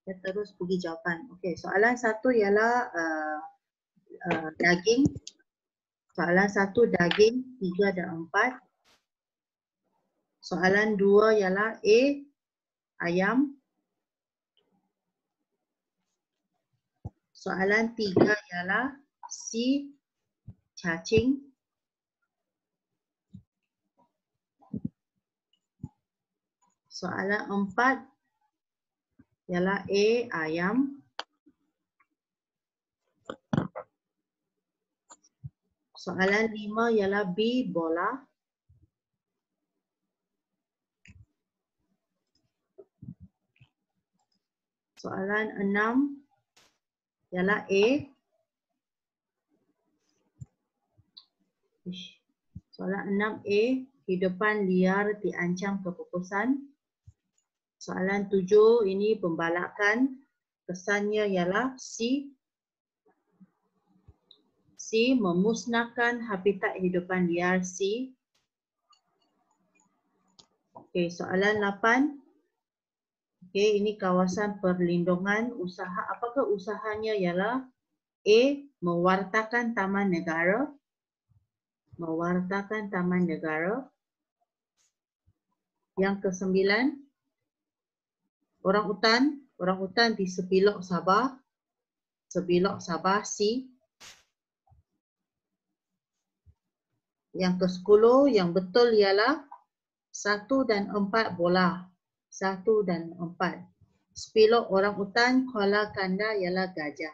Kita terus pergi jawapan. Okey, soalan 1 ialah daging. Soalan 1 daging, 3 dan 4. Soalan 2 ialah A, ayam. Soalan 3 ialah C, cacing. Soalan 4 ialah A, ayam. Soalan 5 ialah B, bola. Soalan 6 ialah A. Soalan 6A, kehidupan liar diancam kepupusan. Soalan 7 ini pembalakan. Kesannya ialah C. C, memusnahkan habitat kehidupan liar C. Okey, soalan 8. Okey, ini kawasan perlindungan usaha. Apakah usahanya ialah A, mewartakan taman negara. Mewartakan taman negara. Yang ke-9, orang hutan di Sepilok Sabah. Sepilok Sabah C. Yang ke-10 yang betul ialah 1 dan 4 bola. 1 dan 4. Sepilok orang hutan, koala kanda ialah gajah.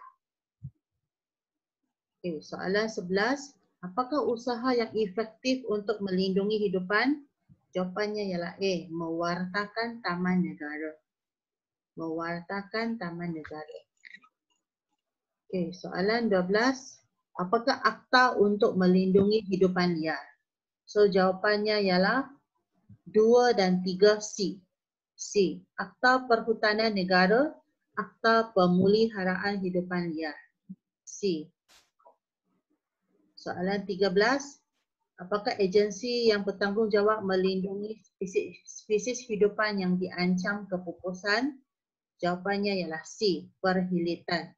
Okey, soalan 11. Apakah usaha yang efektif untuk melindungi hidupan? Jawapannya ialah A, mewartakan taman negara. Mewartakan taman negara. Okey, soalan 12. Apakah akta untuk melindungi hidupan liar? So jawapannya ialah 2 dan 3 C. C. Akta Perhutanan Negara, Akta Pemeliharaan Hidupan Liar. C. Soalan 13. Apakah agensi yang bertanggungjawab melindungi spesies hidupan yang diancam kepupusan? Jawapannya ialah C. Perhilitan.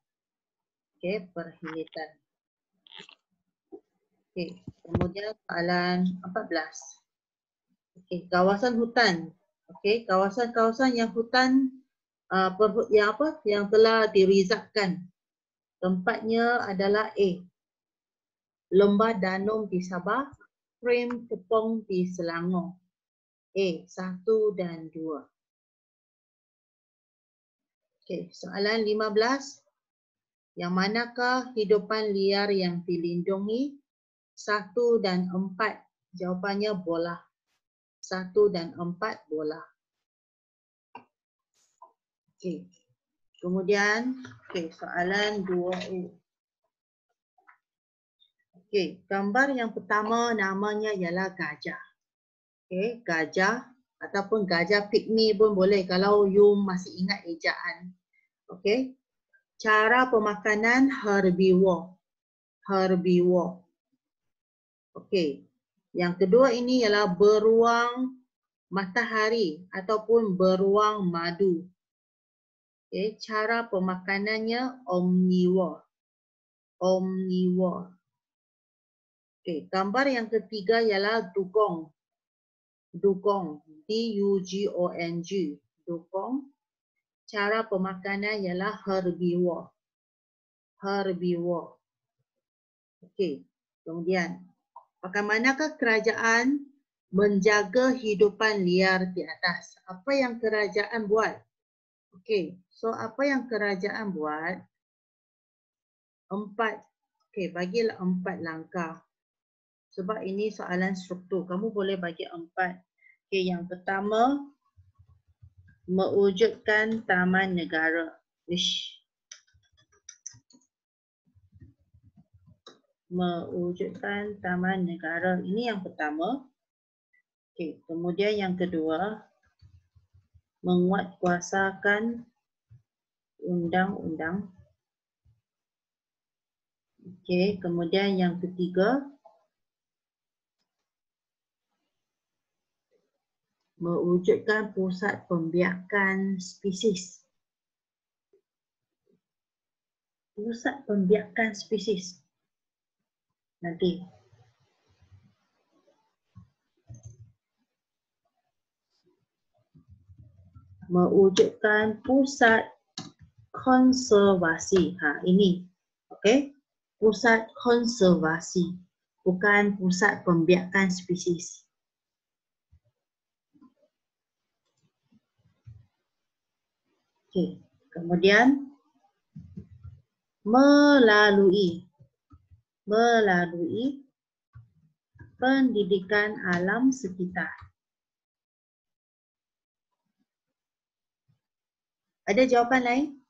Okey, perhilitan. Okey, kemudian soalan 14. Okey, kawasan hutan. Okey, kawasan-kawasan yang hutan yang telah dirizabkan. Tempatnya adalah A, Lembah Danum di Sabah, Frame Tepong di Selangor. A, 1 dan 2. Okey, soalan 15. Yang manakah hidupan liar yang dilindungi? 1 dan 4. Jawapannya bola. 1 dan 4 bola. Okey. Kemudian, soalan 2A. Okey, gambar yang pertama namanya ialah gajah. Okey, gajah ataupun gajah pygmy pun boleh kalau you masih ingat ejaan. Okey. Cara pemakanan herbivore. Herbivore. Okey. Yang kedua ini ialah beruang matahari ataupun beruang madu. Okey, cara pemakanannya omnivore. Omnivore. Okey, gambar yang ketiga ialah dugong. Dugong, D-U-G-O-N-G. Dugong. Cara pemakanan ialah herbivore. Herbivore. Okey, kemudian bagaimanakah kerajaan menjaga hidupan liar di atas? Apa yang kerajaan buat? Okey, so apa yang kerajaan buat? 4. Okey, bagilah 4 langkah. Sebab ini soalan struktur. Kamu boleh bagi 4. Okey, yang pertama, mewujudkan taman negara. Mewujudkan taman negara. Ini yang pertama. Okey, kemudian yang kedua, menguatkuasakan undang-undang. Okey, kemudian yang ketiga, mewujudkan pusat pembiakan spesies. Pusat pembiakan spesies. Nanti. Mewujudkan pusat konservasi. Ini. Okey. Pusat konservasi. Bukan pusat pembiakan spesies. Okey. Kemudian melalui pendidikan alam sekitar. Ada jawapan lain?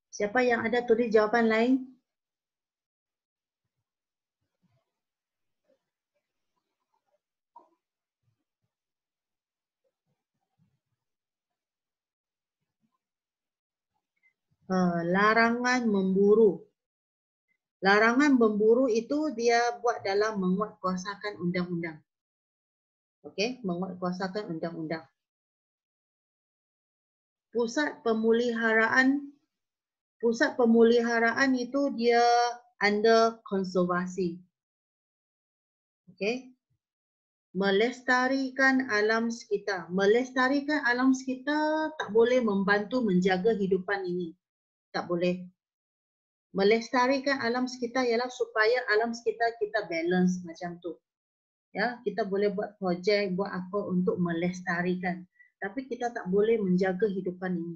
Siapa yang ada tulis jawapan lain? Larangan memburu. Larangan memburu itu dia buat dalam menguatkuasakan undang-undang. Okey, menguatkuasakan undang-undang. Pusat pemeliharaan itu dia under konservasi. Okey. Melestarikan alam sekitar. Melestarikan alam sekitar tak boleh membantu menjaga hidupan ini. Tak boleh. Melestarikan alam sekitar ialah supaya alam sekitar kita balance macam tu. Ya, kita boleh buat projek, buat apa untuk melestarikan. Tapi kita tak boleh menjaga hidupan ini.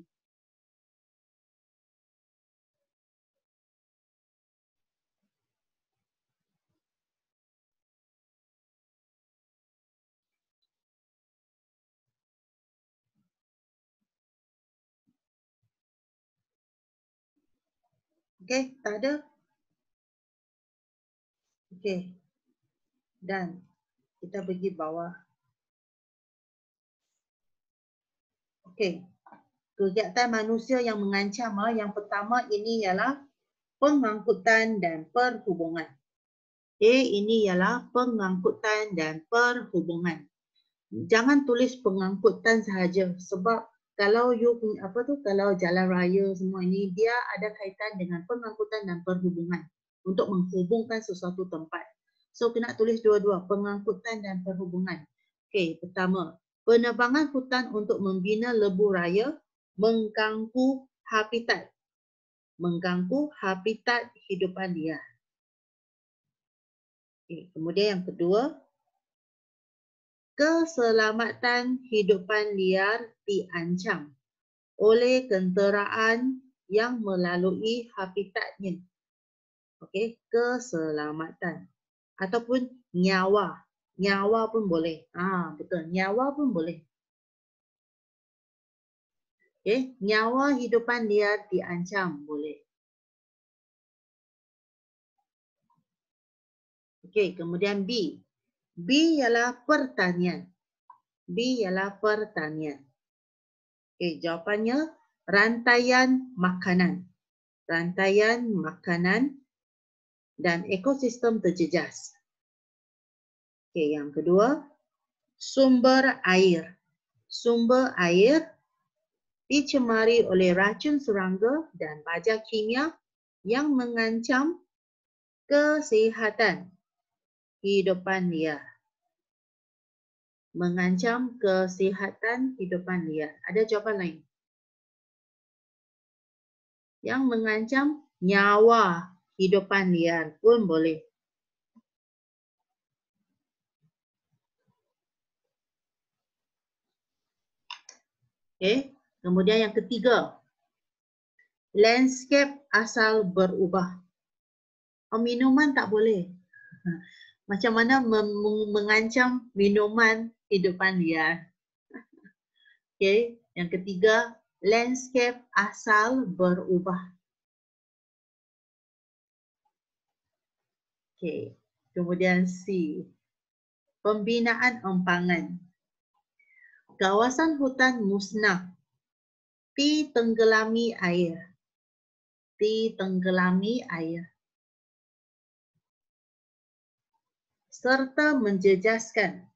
Okey, tak ada? Okey. Dan kita pergi bawah. Okey. Kegiatan manusia yang mengancam, yang pertama ini ialah pengangkutan dan perhubungan. Ini ialah pengangkutan dan perhubungan. Jangan tulis pengangkutan sahaja sebab kalau kalau jalan raya semua ini dia ada kaitan dengan pengangkutan dan perhubungan untuk menghubungkan sesuatu tempat. So kena tulis dua-dua, pengangkutan dan perhubungan. Okey, pertama, penebangan hutan untuk membina lebuh raya mengganggu habitat. Mengganggu habitat hidupan liar. Okay. Kemudian yang kedua, keselamatan hidupan liar diancam oleh kenderaan yang melalui habitatnya. Okey, keselamatan ataupun nyawa. Nyawa pun boleh. Betul, nyawa pun boleh. Okey, nyawa hidupan liar diancam boleh. Okey, kemudian B. B ialah pertanian. B ialah pertanian. Okey, jawapannya rantaian makanan. Rantaian makanan dan ekosistem terjejas. Okey, yang kedua, sumber air. Sumber air dicemari oleh racun serangga dan baja kimia yang mengancam kesihatan hidupan liar. Mengancam kesihatan hidupan liar. Ada jawapan lain? Yang mengancam nyawa hidupan liar pun boleh. Okey, kemudian yang ketiga, landscape asal berubah. Minuman tak boleh. Macam mana mengancam minuman hidupan liar? Okey, yang ketiga, landscape asal berubah. Okey, kemudian C, pembinaan empangan. Kawasan hutan musnah ditenggelami air. Ditenggelami air. Serta menjejaskan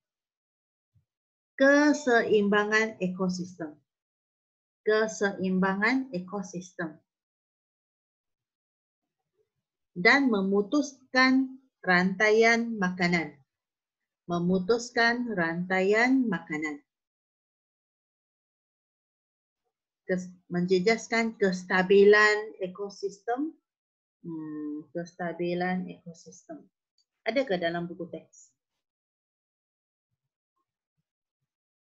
keseimbangan ekosistem. keseimbangan ekosistem dan memutuskan rantaian makanan. Memutuskan rantaian makanan. Menjejaskan kestabilan ekosistem. Kestabilan ekosistem. Adakah dalam buku teks?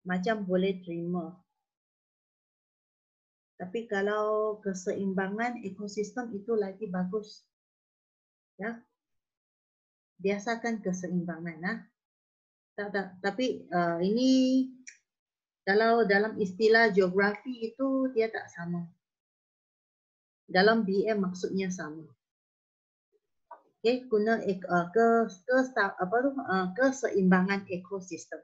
Macam boleh terima. Tapi kalau keseimbangan ekosistem itu lagi bagus. Ya. Biasakan keseimbangan. Tapi ini kalau dalam istilah geografi itu dia tak sama. Dalam BM maksudnya sama. Okey, guna keseimbangan ekosistem.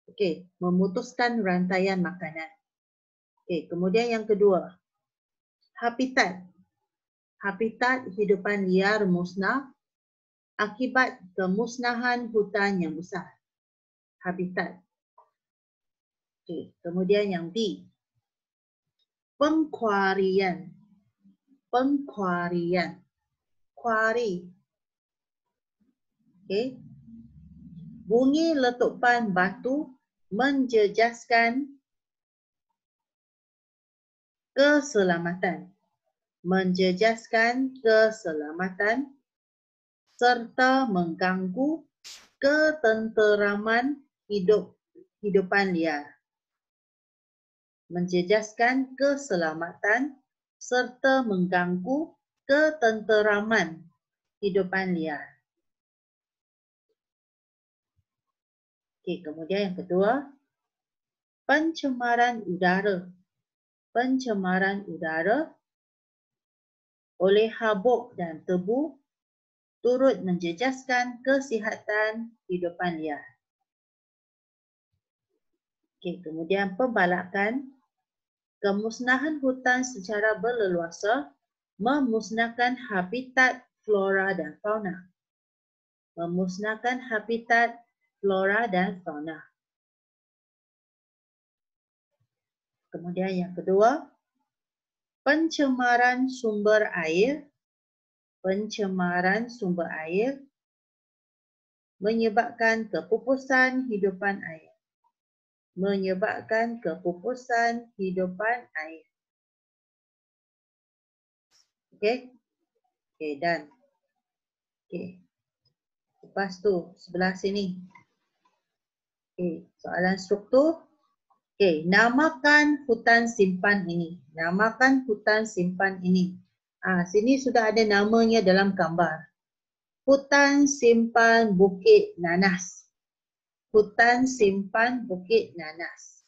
Okey, memutuskan rantaian makanan. Okey, kemudian yang kedua, habitat. Habitat hidupan liar musnah akibat kemusnahan hutan yang besar. Habitat. Okey, kemudian yang B, pengkuarian. Pengkuarian. Kuari. Okey. Bunyi letupan batu menjejaskan keselamatan. Menjejaskan keselamatan serta mengganggu ketenteraman hidupan liar. Menjejaskan keselamatan serta mengganggu ketenteraman hidupan liar. Okey, kemudian yang kedua, pencemaran udara. Pencemaran udara oleh habuk dan tebu turut menjejaskan kesihatan hidupan liar. Okey, kemudian pembalakan. Kemusnahan hutan secara berleluasa memusnahkan habitat flora dan fauna. Memusnahkan habitat flora dan fauna. Kemudian yang kedua, pencemaran sumber air. Pencemaran sumber air menyebabkan kepupusan hidupan air. Menyebabkan kepupusan hidupan air. Okey? Okey, dan. Okey. Lepas tu, sebelah sini. Okey, soalan struktur. Okey, namakan hutan simpan ini. Namakan hutan simpan ini. Sini sudah ada namanya dalam gambar. Hutan simpan Bukit Nanas. Hutan simpan Bukit Nanas.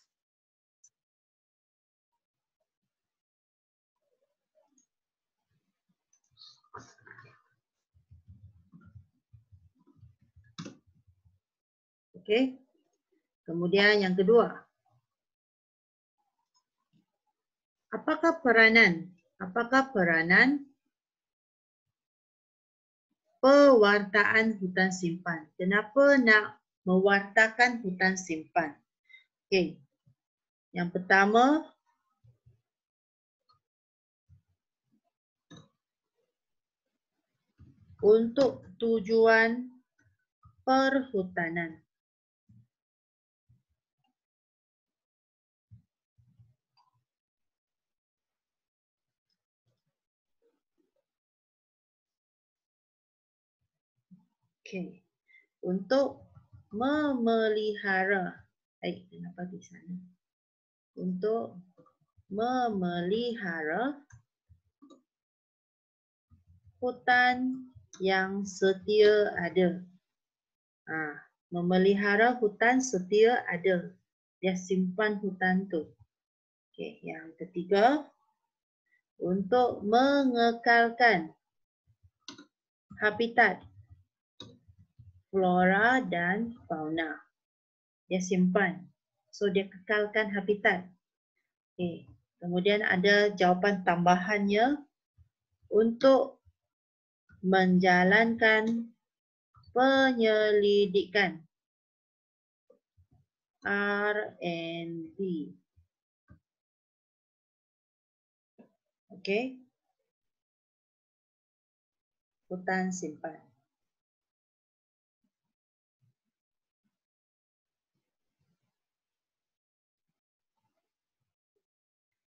Okey. Kemudian yang kedua. Apakah peranan pewartaan hutan simpan? Kenapa nak mewartakan hutan simpan? Okey. Yang pertama, untuk tujuan perhutanan. Okey. Untuk memelihara. Kenapa di sana? Untuk memelihara hutan yang setia ada. Memelihara hutan setia ada. Dia simpan hutan tu. Okey, yang ketiga, untuk mengekalkan habitat flora dan fauna. Dia simpan. So dia kekalkan habitat. Okey. Kemudian ada jawapan tambahannya untuk menjalankan penyelidikan R&D. Okey. Hutan simpan.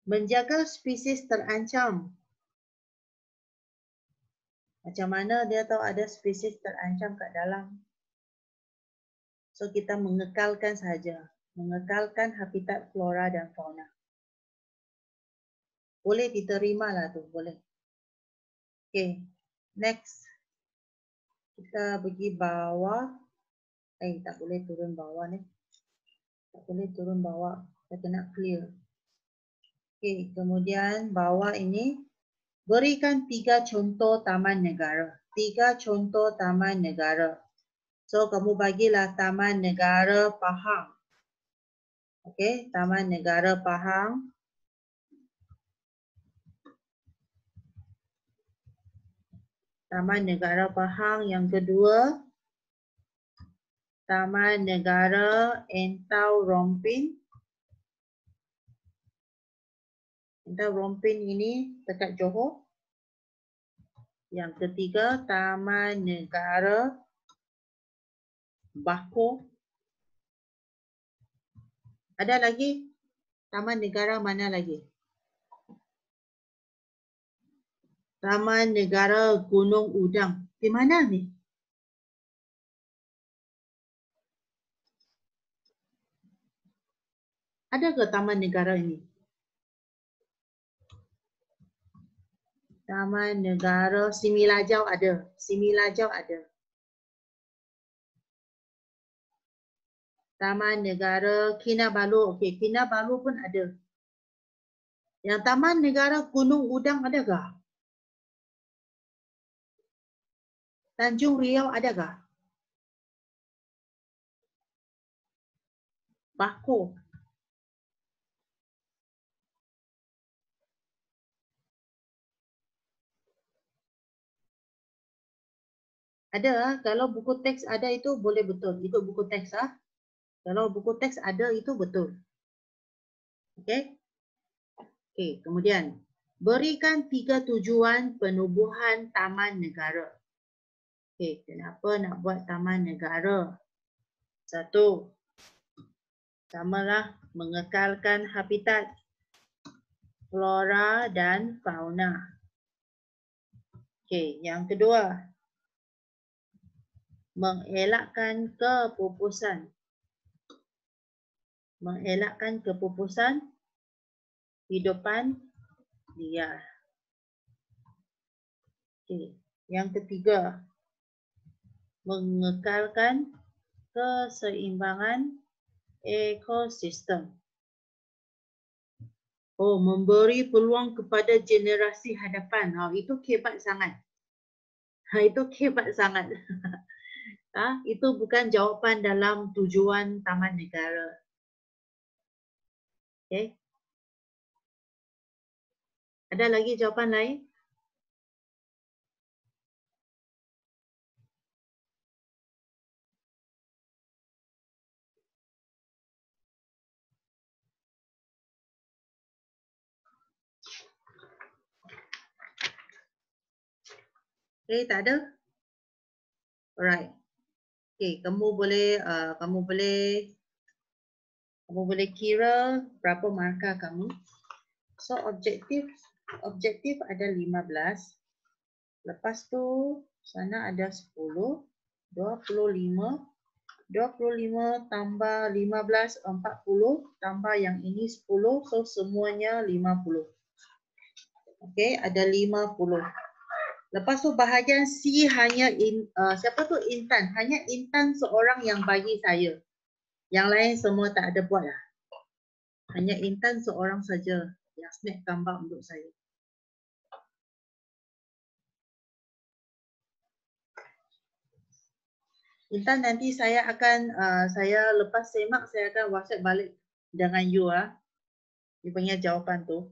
Menjaga spesies terancam. Macam mana dia tahu ada spesies terancam kat dalam? So kita mengekalkan saja, mengekalkan habitat flora dan fauna. Boleh diterima lah tu, boleh. Okay, next. Kita pergi bawah. Tak boleh turun bawah ni. Tak boleh turun bawah, kita kena clear. Okay, kemudian bawah ini. Berikan 3 contoh taman negara. 3 contoh taman negara. So, kamu bagilah Taman Negara Pahang. Okey, Taman Negara Pahang. Taman Negara Pahang yang kedua. Taman Negara Entau Rompin. Entau Rompin ini dekat Johor. Yang ketiga, Taman Negara Bahko. Ada lagi? Taman negara mana lagi? Taman Negara Gunung Udang. Di mana ni? Ada ke taman negara ini? Taman Negara Similajau ada. Similajau ada. Taman Negara Kinabalu. Okey, Kinabalu pun ada. Yang Taman Negara Gunung Udang adakah? Tanjung Riau adakah? Bahko. Ada. Kalau buku teks ada itu boleh betul. Ikut buku teks. Kalau buku teks ada itu betul. Okey. Okey, kemudian. Berikan 3 tujuan penubuhan taman negara. Okey, kenapa nak buat taman negara? 1. Pertamalah, mengekalkan habitat flora dan fauna. Okey, yang kedua. Mengelakkan kepupusan. Mengelakkan kepupusan hidupan liar. Okey, yang ketiga. Mengekalkan keseimbangan ekosistem. Oh, memberi peluang kepada generasi hadapan. Itu hebat sangat. Itu hebat sangat. Itu bukan jawapan dalam tujuan taman negara. Okey. Ada lagi jawapan lain? Okey, tak ada? Alright. Okey, kamu boleh kira berapa markah kamu. So objektif ada 15. Lepas tu sana ada 10, 25 tambah 15, 40 tambah yang ini 10, so semuanya 50. Okey, ada 50. Lepas tu bahagian C hanya siapa tu Intan, hanya Intan seorang yang bagi saya. Yang lain semua tak ada buat lah. Hanya Intan seorang saja yang snap gambar untuk saya. Intan, nanti saya akan saya lepas semak saya akan WhatsApp balik dengan you you punya jawapan tu.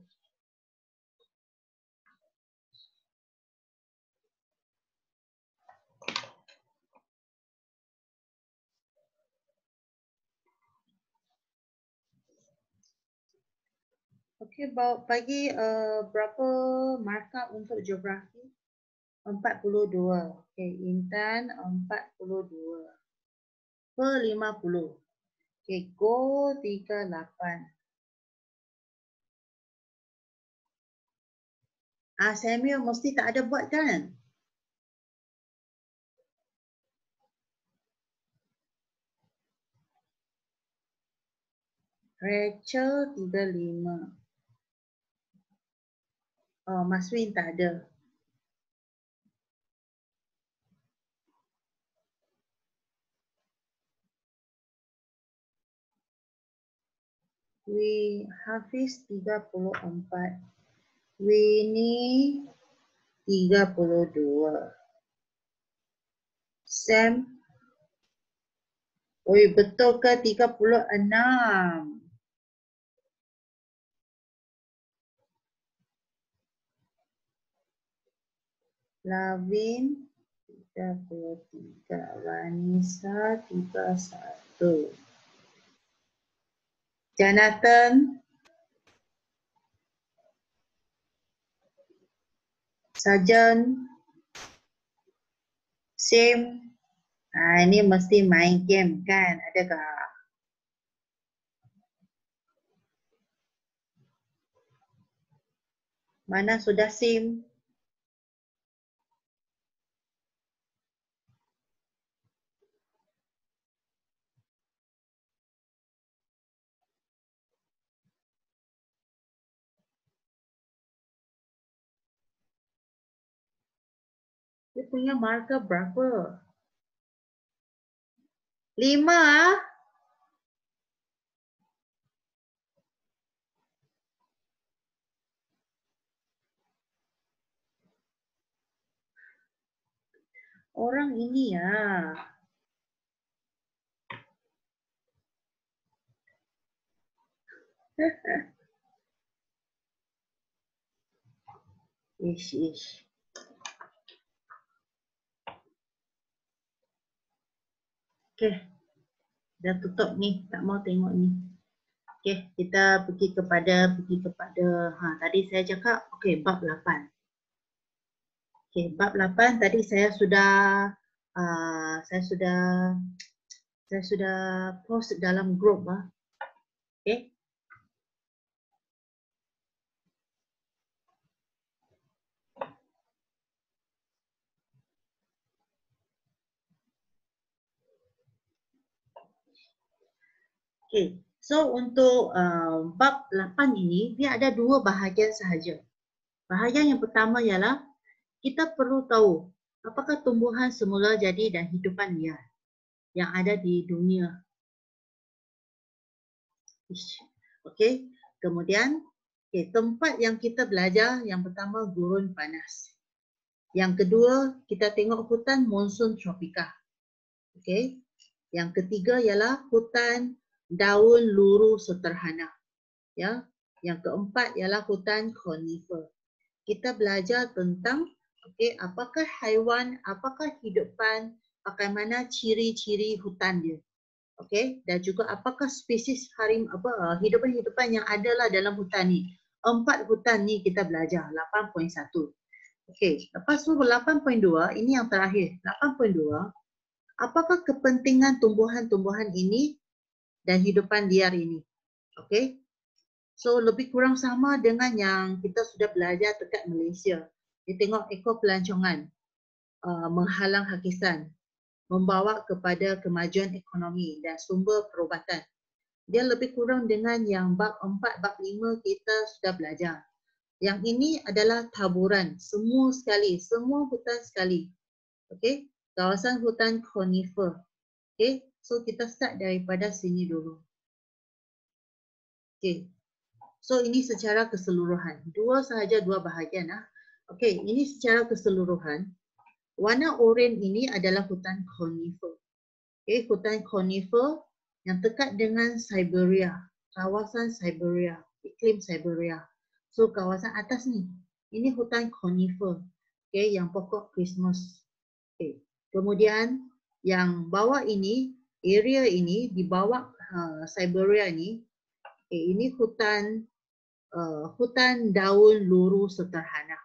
Okey, bagi berapa markah untuk geografi? 42. Okey, Intan 42 per 50. Okey, go 38. Samuel mesti tak ada buat kan? Rachel 35. Oh, Maswin tak ada. Hafiz 34. Winnie 32. Sam, oi betul ke 36? Lavin 33. Vanessa 31. Jonathan, Sarjan, Sim. Ini mesti main game kan? Adakah? Mana sudah Sim? Dia punya markah berapa? 5 ah? Orang ini ya. Ish. Okay, dah tutup ni. Tak mau tengok ni. Okay, kita pergi kepada tadi saya cakap, okay, bab 8. Okay, bab 8 tadi saya sudah post dalam grup ah. Okay. Okay, so untuk bab 8 ini, dia ada 2 bahagian sahaja. Bahagian yang pertama ialah kita perlu tahu apakah tumbuhan semula jadi dan hidupan liar yang ada di dunia. Okay, kemudian tempat yang kita belajar yang pertama gurun panas. Yang kedua, kita tengok hutan monsun tropika. Okay, yang ketiga ialah hutan daun luruh sederhana. Ya, yang keempat ialah hutan konifer. Kita belajar tentang apakah haiwan, apakah hidupan, bagaimana ciri-ciri hutan dia. Dan juga apakah spesies hidupan-hidupan yang adalah dalam hutan ni. 4 hutan ni kita belajar 8.1. Lepas tu 8.2 ini yang terakhir. 8.2, apakah kepentingan tumbuhan-tumbuhan ini dan hidupan liar ini. So lebih kurang sama dengan yang kita sudah belajar dekat Malaysia. Kita tengok ekor pelancongan, menghalang hakisan, membawa kepada kemajuan ekonomi dan sumber perubatan. Dia lebih kurang dengan yang bab 4, bab 5 kita sudah belajar. Yang ini adalah taburan, semua hutan sekali. Kawasan hutan konifer. So kita start daripada sini dulu. So ini secara keseluruhan. Dua bahagian. Ini secara keseluruhan. Warna oranye ini adalah hutan konifer. Hutan konifer yang dekat dengan Siberia, kawasan Siberia, iklim Siberia. So kawasan atas ni, ini hutan konifer. Yang pokok Christmas. Kemudian yang bawah ini, area ini di bawah Siberia ni, ini hutan hutan daun luru sederhana.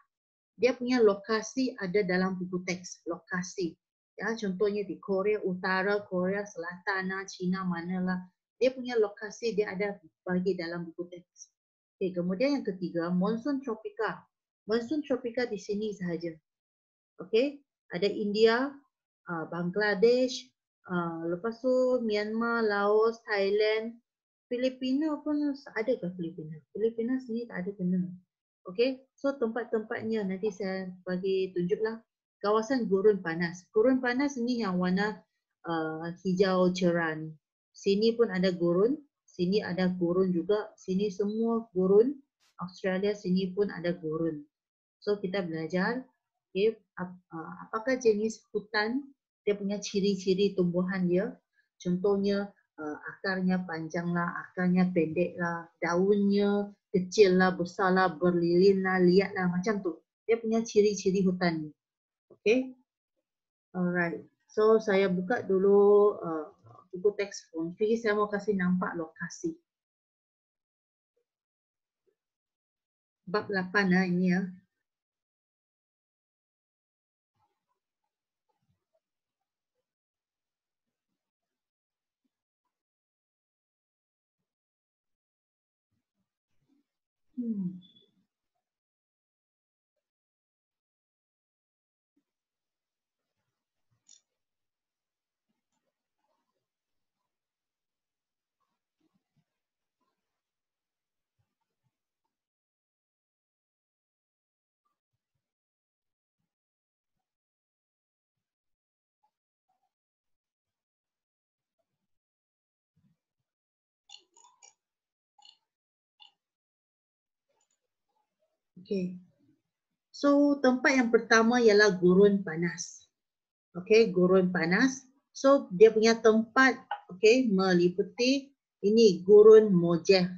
Dia punya lokasi ada dalam buku teks, lokasi. Ya, contohnya di Korea Utara, Korea Selatan, China manalah. Dia punya lokasi dia ada bagi dalam buku teks. Okay, kemudian yang ketiga, monsun tropika. Monsun tropika di sini sahaja. Okay, ada India, Bangladesh, lepas tu Myanmar, Laos, Thailand, Filipina pun ada ke Filipina? Filipina sini tak ada kena. Okay, so tempat-tempatnya nanti saya bagi tunjuklah. Kawasan gurun panas. Gurun panas ni yang warna hijau cerah ni. Sini pun ada gurun, sini ada gurun juga, sini semua gurun. Australia sini pun ada gurun. So kita belajar, okay, apakah jenis hutan, dia punya ciri-ciri tumbuhan dia. Contohnya akarnya panjang lah, akarnya pendek lah, daunnya kecil lah, besar lah, berlilin lah, liat lah, macam tu. Dia punya ciri-ciri hutan ni. Okay. Alright. So saya buka dulu buku teks Form 3. Saya mau kasih nampak lokasi. Bab 8 lah ini ya. Okay. So tempat yang pertama ialah gurun panas. Okay, gurun panas. So dia punya tempat, okay, meliputi ini gurun Mojave,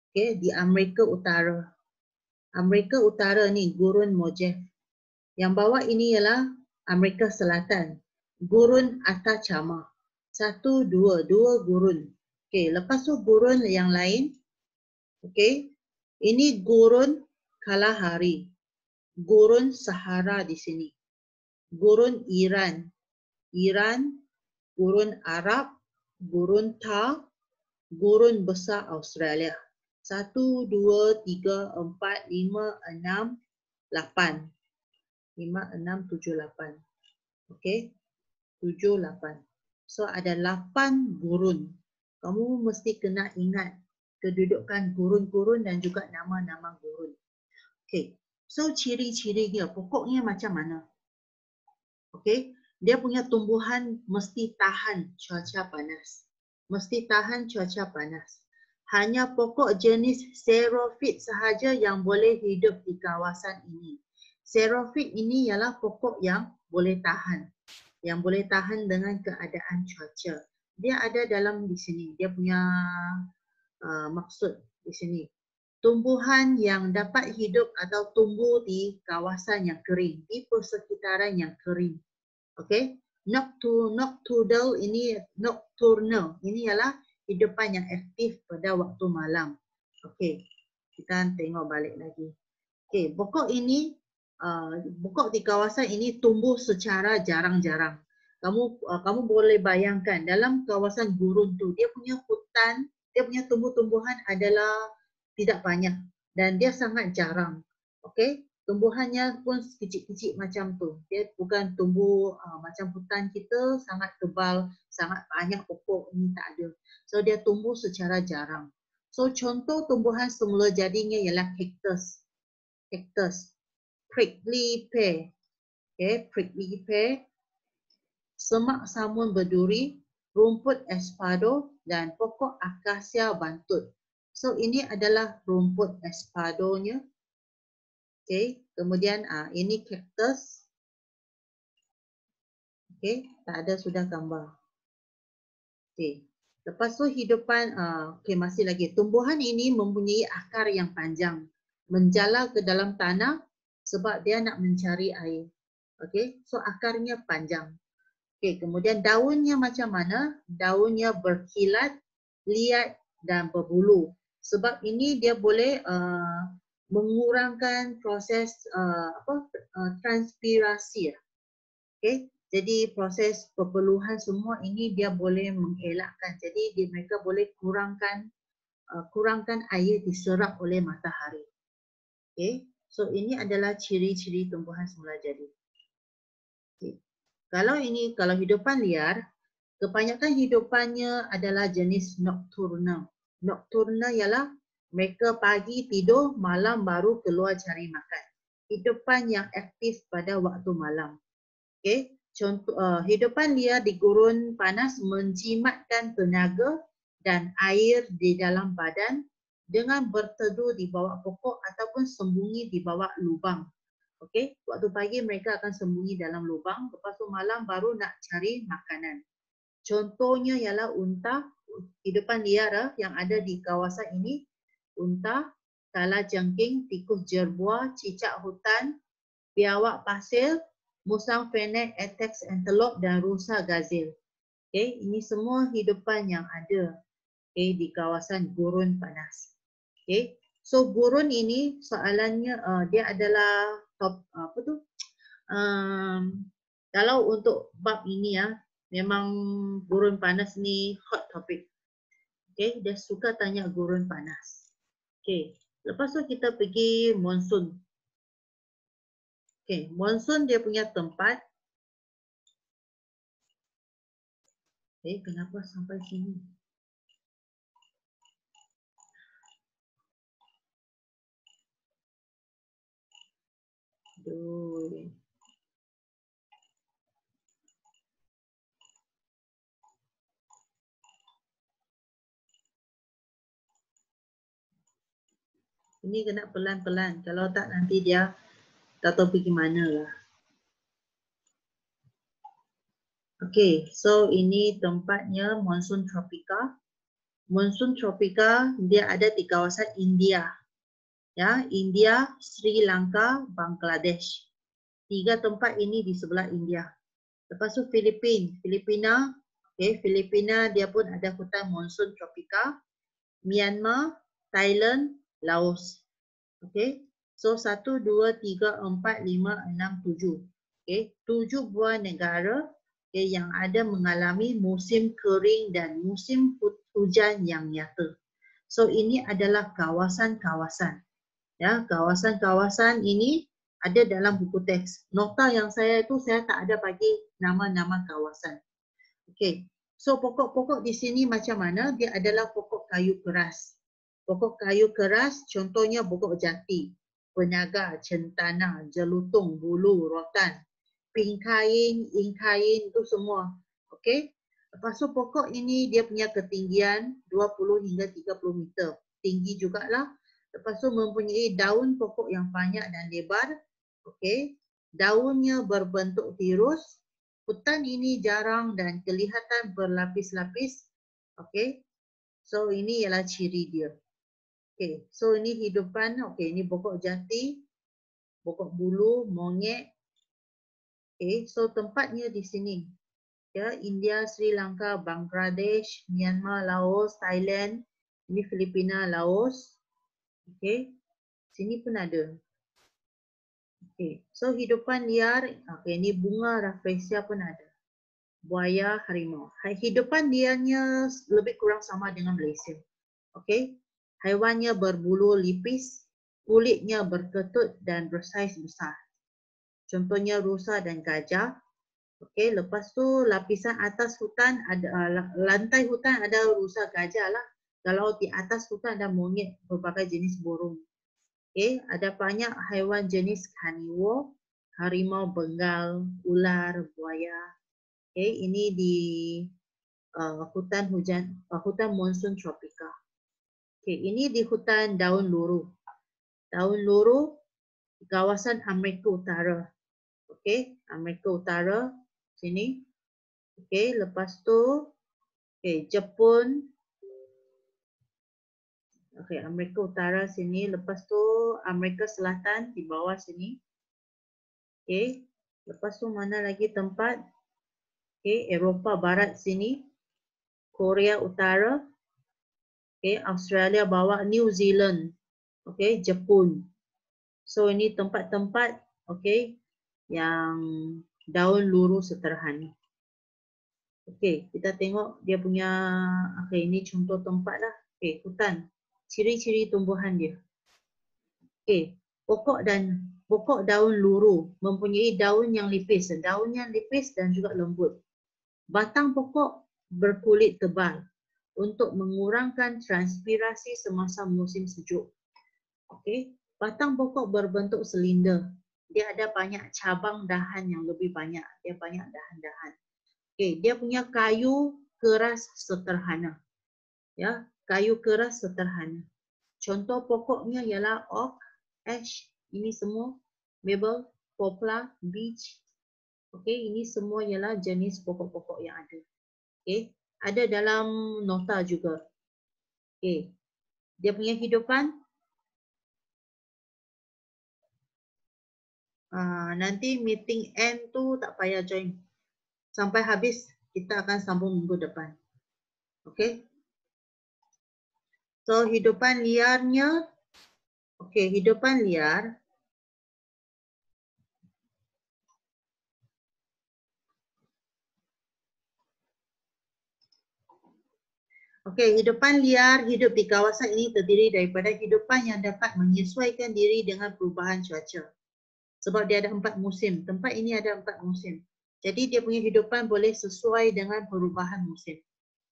okay, di Amerika Utara. Amerika Utara ni gurun Mojave. Yang bawah ini ialah Amerika Selatan, gurun Atacama. Dua gurun. Okay, lepas tu gurun yang lain, okay, ini gurun Kalahari, gurun Sahara di sini. Gurun Iran, gurun Arab, gurun Thar, gurun besar Australia. 1, 2, 3, 4, 5, 6, 8. 5, 6, 7, 8. Okey. 7, 8. So ada 8 gurun. Kamu mesti kena ingat kedudukan gurun-gurun dan juga nama-nama gurun. Okey. So ciri-cirinya, pokoknya macam mana? Okey, dia punya tumbuhan mesti tahan cuaca panas. Mesti tahan cuaca panas. Hanya pokok jenis xerophyt sahaja yang boleh hidup di kawasan ini. Xerophyt ini ialah pokok yang boleh tahan. Yang boleh tahan dengan keadaan cuaca. Dia ada dalam di sini. Dia punya maksud di sini. Tumbuhan yang dapat hidup atau tumbuh di kawasan yang kering, di persekitaran yang kering. Okey, nocturnal ini ialah hidupan yang aktif pada waktu malam. Okey, kita tengok balik lagi. Okey, pokok ini, pokok di kawasan ini tumbuh secara jarang-jarang. Kamu boleh bayangkan dalam kawasan gurun tu dia punya hutan, dia punya tumbuh-tumbuhan adalah tidak banyak dan dia sangat jarang. Okey, tumbuhannya pun kecil-kecil macam tu. Dia bukan tumbuh macam hutan kita sangat tebal, sangat banyak pokok, ini tak ada. So dia tumbuh secara jarang. So contoh tumbuhan semula jadinya ialah cactus. Cactus, prickly pear. Okay, prickly pear, semak samun berduri, rumput espado dan pokok akasia bantut. So ini adalah rumput espadonya. Okay, kemudian ini cactus. Okay, tak ada sudah gambar. Okay, lepas tu hidupan, okay, masih lagi. Tumbuhan ini mempunyai akar yang panjang, menjala ke dalam tanah sebab dia nak mencari air. Okay, so akarnya panjang. Okay, kemudian daunnya macam mana? Daunnya berkilat, liat dan berbulu. Sebab ini dia boleh mengurangkan proses transpirasi. Okay. Jadi proses perpeluhan semua ini dia boleh mengelakkan. Jadi mereka boleh kurangkan air diserap oleh matahari. Okay. So ini adalah ciri-ciri tumbuhan semula jadi. Okay. Kalau hidupan liar, kebanyakan hidupannya adalah jenis nocturnal. Nocturnal ialah mereka pagi tidur, malam baru keluar cari makan. Hidupan yang aktif pada waktu malam. Okay. Contoh hidupan liar di gurun panas menjimatkan tenaga dan air di dalam badan dengan berteduh di bawah pokok ataupun sembunyi di bawah lubang. Okey, waktu pagi mereka akan sembunyi dalam lubang, lepas tu malam baru nak cari makanan. Contohnya ialah unta, hidupan liar yang ada di kawasan ini, unta, kalajengking, tikus jerboa, cicak hutan, biawak pasir, musang fenek, apex antelope dan rusa gazelle. Okay, ini semua hidupan yang ada di kawasan gurun panas. Okay, so gurun ini soalannya dia adalah kalau untuk bab ini memang gurun panas ni hot topic. Okay, dia suka tanya gurun panas. Okay, lepas tu kita pergi monsun. Okay, monsun dia punya tempat. Kenapa sampai sini? Aduh. Ini kena pelan-pelan. Kalau tak nanti dia tak tahu pergi mana lah. Okay, so ini tempatnya monsun tropika. Monsun tropika dia ada di kawasan India. Ya, India, Sri Lanka, Bangladesh. 3 tempat ini di sebelah India. Lepas tu Filipina. Okay, Filipina dia pun ada hutan monsun tropika. Myanmar, Thailand, Laos. Okay, so 1, 2, 3, 4, 5, 6, 7. Okay, 7 buah negara yang ada mengalami musim kering dan musim hujan yang nyata. So ini adalah kawasan-kawasan. Ya, kawasan-kawasan ini ada dalam buku teks. Nota yang saya tak ada bagi nama-nama kawasan. Okay, so pokok-pokok di sini macam mana? Dia adalah pokok kayu keras. Pokok kayu keras contohnya pokok jati, penaga, centana, jelutung, bulu, rotan, pingkain, ingkain itu semua. Okey. Lepas tu pokok ini dia punya ketinggian 20 hingga 30 meter. Tinggi jugalah. Lepas tu mempunyai daun pokok yang banyak dan lebar. Okey. Daunnya berbentuk tirus. Hutan ini jarang dan kelihatan berlapis-lapis. Okey. So ini ialah ciri dia. Okay, so ini hidupan, ini pokok jati, pokok bulu, monyet. Okay, so tempatnya di sini. Ya, India, Sri Lanka, Bangladesh, Myanmar, Laos, Thailand. Ini Filipina, Laos. Okay, sini pun ada. Okay, so hidupan liar, ini bunga rafflesia pun ada. Buaya, harimau. Hidupan liarnya lebih kurang sama dengan Malaysia. Okay. Haiwannya berbulu lipis, kulitnya berketut dan bersaiz besar. Contohnya rusa dan gajah. Okey, lepas tu lapisan atas hutan ada lantai hutan ada rusa gajah lah. Kalau di atas hutan ada monyet berbagai jenis burung. Okey, ada banyak haiwan jenis carnivore, harimau Bengal, ular, buaya. Okey, ini di hutan monsun tropika. Okay, ini di hutan daun luruh. Daun luruh di kawasan Amerika Utara. Okey, Amerika Utara sini. Okey, lepas tu Jepun. Okey, Amerika Utara sini, lepas tu Amerika Selatan di bawah sini. Okey, lepas tu mana lagi tempat? Okey, Eropah Barat sini. Korea Utara. Okay, Australia bawah New Zealand. Okay, Jepun. So ini tempat-tempat okay yang daun luruh sederhana. Okay, kita tengok dia punya, okay, ini contoh tempat lah. Okay, hutan. Ciri-ciri tumbuhan dia. Okay, pokok daun luruh mempunyai daun yang nipis dan juga lembut. Batang pokok berkulit tebal untuk mengurangkan transpirasi semasa musim sejuk. Okay, batang pokok berbentuk silinder. Dia ada banyak cabang dahan yang lebih banyak. Dia banyak dahan-dahan. Okay, dia punya kayu keras sederhana. Ya, kayu keras sederhana. Contoh pokoknya ialah oak, ash, ini semua, maple, poplar, beech. Okay, ini semua ialah jenis pokok-pokok yang ada. Okay, ada dalam nota juga. Okay, dia punya hidupan. Nanti meeting end tu tak payah join. Sampai habis kita akan sambung minggu depan. Okay. So hidupan liarnya. Okay, hidupan liar. Okay, hidupan liar hidup di kawasan ini terdiri daripada hidupan yang dapat menyesuaikan diri dengan perubahan cuaca. Sebab dia ada 4 musim. Tempat ini ada 4 musim. Jadi dia punya hidupan boleh sesuai dengan perubahan musim.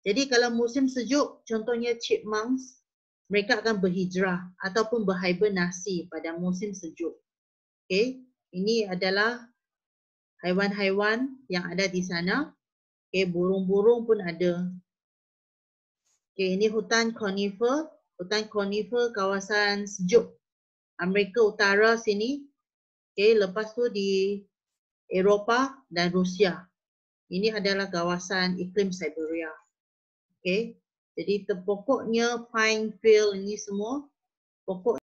Jadi kalau musim sejuk, contohnya chipmunks, mereka akan berhijrah ataupun berhibernasi pada musim sejuk. Okay, ini adalah haiwan-haiwan yang ada di sana. Okay, burung-burung pun ada. Okay, ini hutan conifer. Hutan conifer kawasan sejuk Amerika Utara sini. Okay, lepas tu di Eropah dan Rusia. Ini adalah kawasan iklim Siberia. Okay, jadi pokoknya pine field ini semua pokok